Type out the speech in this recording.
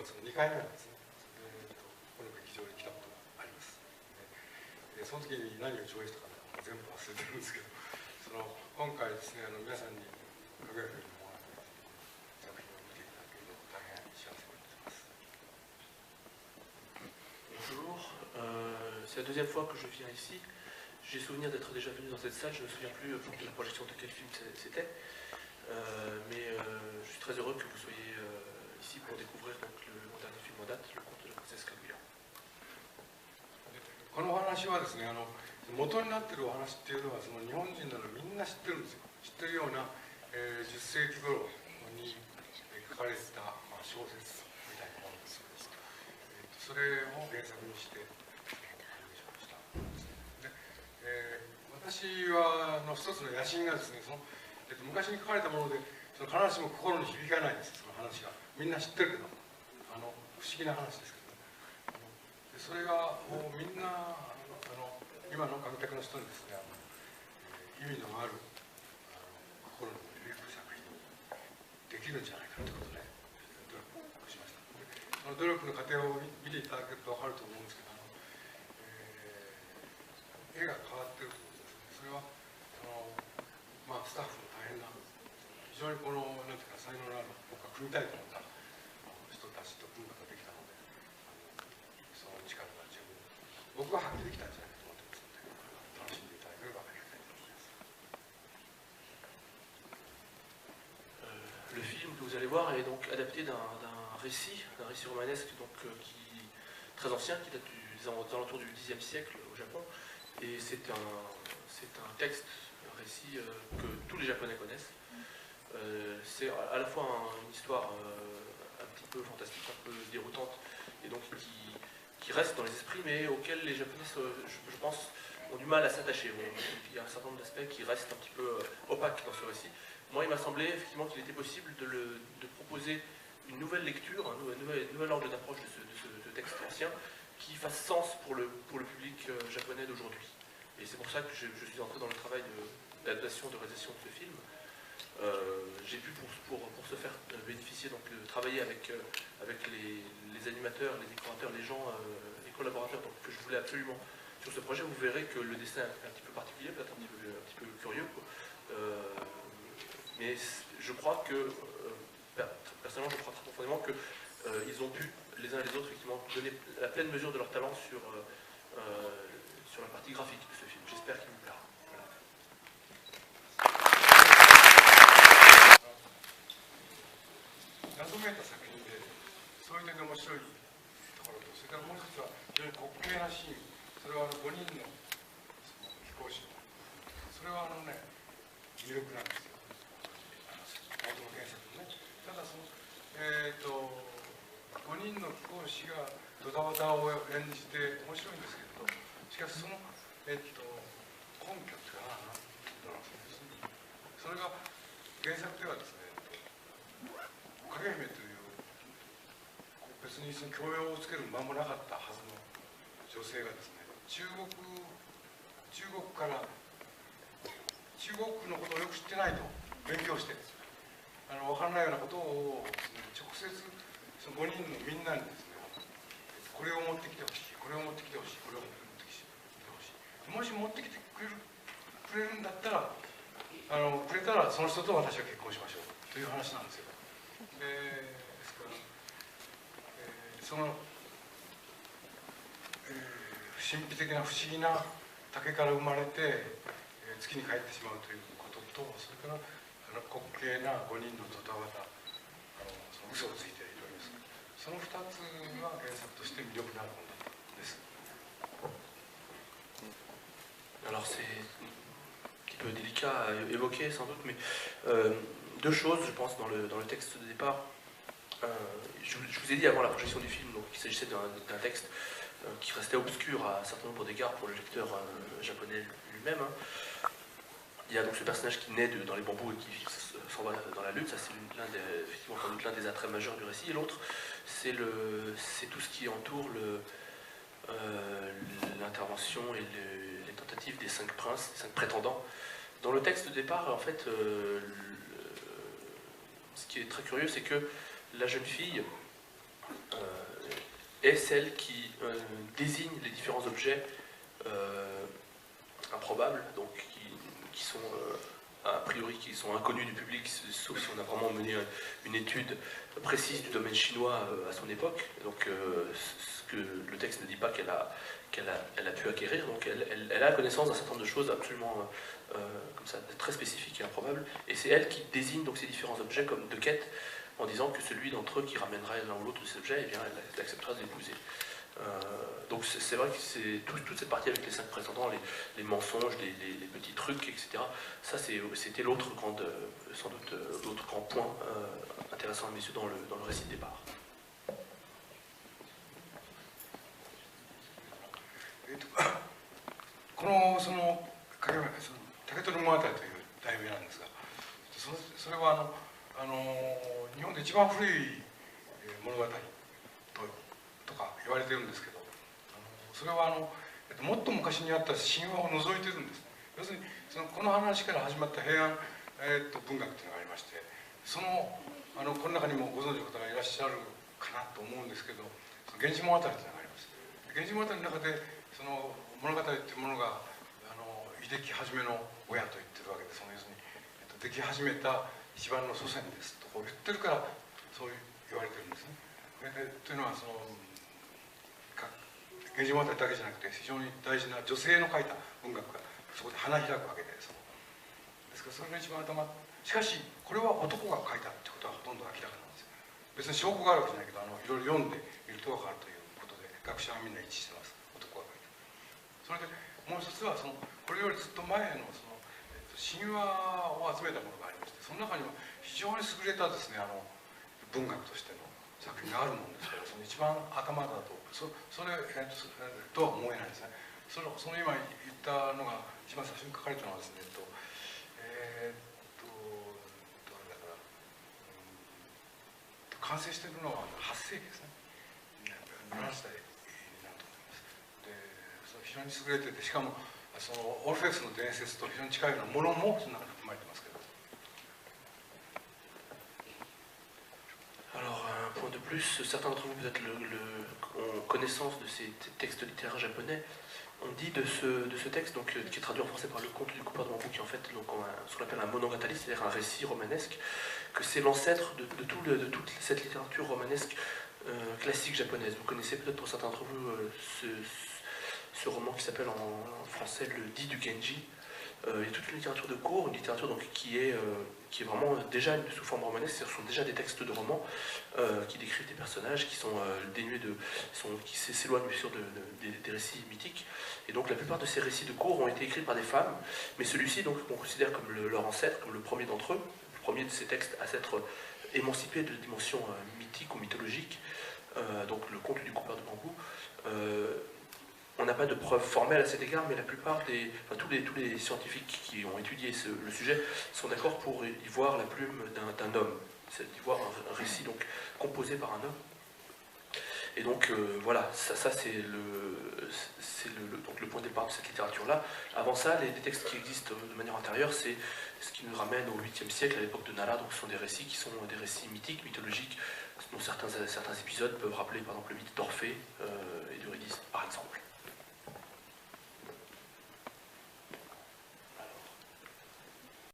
その2回目なんですね。この劇場に来たことがあります。その時に何を上映したか全部忘れてるんですけど、今回ですね、皆さんにかぐや姫の物語作品を見ていただけるのを大変幸せに思っています。Bonjour, c'est la deuxième fois que je viens ici. J'ai souvenir d'être déjà venu dans cette salle, je ne me souviens plus de la projection de quel film c'était, mais je suis très heureux que vous soyez ici pour découvrir donc, mon dernier film en date, Le Conte de la Princesse Kaguya. このお話はですね、元になっているお話っていうのはその日本人ならみんな知ってるんですよ。知ってるような、10世紀頃に書かれてた、小説みたいなものです。それを原作にして私は一つの野心がですね、昔に書かれたもので必ずしも心に響かないんです。その話がみんな知ってるけど不思議な話ですけど、それがもうみんな今の観客の人にですね意味のある心に響く作品にできるんじゃないかということで努力をしました。その努力の過程を見ていただけると分かると思うんですけど、絵が変わってるということですね。それはスタッフも大変な非常になんていうか才能のある僕が組みたいと思った人たちと組むことができたので、その力が十分僕は発揮できたんじゃないかと思ってますので、楽しんでいただければありがたいと思います。Le film que vous allez voir est donc adapté d'un récit romanesque donc, très ancien qui date des alentours du Xe siècle au Japon. Et c'est un texte, un récit que tous les Japonais connaissent. C'est à la fois une histoire un petit peu fantastique, un peu déroutante, et donc qui reste dans les esprits, mais auquel les Japonais, je pense, ont du mal à s'attacher. Il y a un certain nombre d'aspects qui restent un petit peu opaques dans ce récit. Moi, il m'a semblé effectivement qu'il était possible de proposer une nouvelle lecture, un nouvel angle d'approche de ce texte ancien, qui fasse sens pour le public japonais d'aujourd'hui. Et c'est pour ça que je suis entré dans le travail d'adaptation, de réalisation de ce film. J'ai pu, pour se faire bénéficier, donc, de travailler avec les animateurs, les décorateurs, les gens, les collaborateurs donc, que je voulais absolument sur ce projet. Vous verrez que le dessin est un petit peu particulier, peut-être un petit peu curieux. Mais je crois que, personnellement, je crois très profondément qu'ils ont pu, les uns et les autres, effectivement, donner la pleine mesure de leur talent sur la partie graphique de ce film. J'espère qu'il vous plaira. Voilà. 謎めいた作品で、そういう点で面白いところと、それからもう一つは非常に滑稽なシーン、それは5人の飛行士の、それは魅力なんですよ。元の原作のね。ただ5人の飛行士がドタバタを演じて面白いんですけれど、しかしその根拠っていうかな、それが原作ではですね、影姫という別にその教養をつける間もなかったはずの女性がですね、中国から中国のことをよく知ってないと勉強して分からないようなことをですね、直接その5人のみんなにですね、これを持ってきてほしい、これを持ってきてほしい、これを持ってきてほしい、もし持ってきてくれるんだったらくれたらその人と私は結婚しましょうという話なんですよ。ですから、その、神秘的な不思議な竹から生まれて、月に帰ってしまうということと、それから滑稽な5人のドタバタ、その嘘をついているわけです。その2つが原作として魅力のあるものだったんです。Alors c'est un petit peu délicat à évoquer sans doute, mais deux choses je pense dans le texte de départ. Je vous ai dit avant la projection du film qu'il s'agissait d'un texte qui restait obscur à un certain nombre d'égards pour le lecteur japonais lui-même. Il y a donc ce personnage qui naît dans les bambous et qui s'en va dans la lutte, ça c'est effectivement sans doute l'un des attraits majeurs du récit, et l'autre c'est tout ce qui entoure l'intervention et les tentatives des 5 princes, des 5 prétendants. Dans le texte de départ, en fait, ce qui est très curieux, c'est que la jeune fille est celle qui désigne les différents objets improbables, donc qui sont a priori qui sont inconnus du public, sauf si on a vraiment mené une étude précise du domaine chinois à son époque. Donc ce que le texte ne dit pas qu'elle a pu acquérir, donc elle a connaissance d'un certain nombre de choses absolument comme ça, très spécifiques et improbables, et c'est elle qui désigne donc ces différents objets comme de quête, en disant que celui d'entre eux qui ramènerait l'un ou l'autre de ces objets, eh bien, elle acceptera de l'épouser. Donc c'est vrai que c'est toute cette partie avec les 5 prétendants, les mensonges, les petits trucs, etc. Ça c'était l'autre sans doute l'autre grand point intéressant à mes yeux dans le récit de départ. このその竹取物語という題名なんですが、それは日本で一番古い物語とか言われてるんですけど、それはもっと昔にあった神話を除いてるんです。要するにこの話から始まった平安、文学というのがありまして、この中にもご存知の方がいらっしゃるかなと思うんですけど、源氏物語というのがあります。源氏物語の中でその物語というものが出来始めの親と言ってるわけで、要するに出来始めた一番の祖先ですとこう言ってるからそう言われてるんですね。というのは源氏物語だけじゃなくて非常に大事な女性の書いた文学がそこで花開くわけです。ですからそれが一番頭。しかしこれは男が書いたってことはほとんど明らかなんですよ。別に証拠があるわけじゃないけどいろいろ読んでみると分かるということで学者はみんな一致してます。男が書いた。それでもう一つはこれよりずっと前の神話を集めたものがありまして、その中には非常に優れたですね文学としての作品があるものですから、その一番頭だとそれとは思えないですね。その今言ったのが一番最初に書かれたのはですね完成しているのは8世紀ですね。7時代だと思います。で非常に優れてて、しかもオルフェウスの伝説と非常に近いようなものもその中に含まれてますけど。Alors, un point de plus, certains d'entre vous peut-être ont connaissance de ces textes littéraires japonais. On dit de ce texte, donc, qui est traduit en français par le conte du coupeur de bambou, qui est en fait ce qu'on appelle un monogatari, c'est-à-dire un récit romanesque, que c'est l'ancêtre de toute cette littérature romanesque classique japonaise. Vous connaissez peut-être pour certains d'entre vous ce roman qui s'appelle en français Le Dit du Genji. Il y a toute une littérature de cours, une littérature donc, qui est vraiment déjà sous forme romanesque, ce sont déjà des textes de romans qui décrivent des personnages qui sont dénués qui s'éloignent bien sûr des récits mythiques. Et donc la plupart de ces récits de cours ont été écrits par des femmes, mais celui-ci donc on considère comme leur ancêtre, comme le premier d'entre eux, le premier de ces textes à s'être émancipé de dimension mythique ou mythologique, donc le conte du coupeur de bambou. On n'a pas de preuves formelles à cet égard, mais la plupart tous les scientifiques qui ont étudié le sujet sont d'accord pour y voir la plume d'un homme, c'est d'y voir un récit donc, composé par un homme. Et donc voilà, ça c'est donc le point de départ de cette littérature-là. Avant ça, les textes qui existent de manière antérieure, c'est ce qui nous ramène au 8e siècle, à l'époque de Nara, donc ce sont des récits qui sont des récits mythiques, mythologiques, dont certains épisodes peuvent rappeler par exemple le mythe d'Orphée et d'Eurydice, par exemple.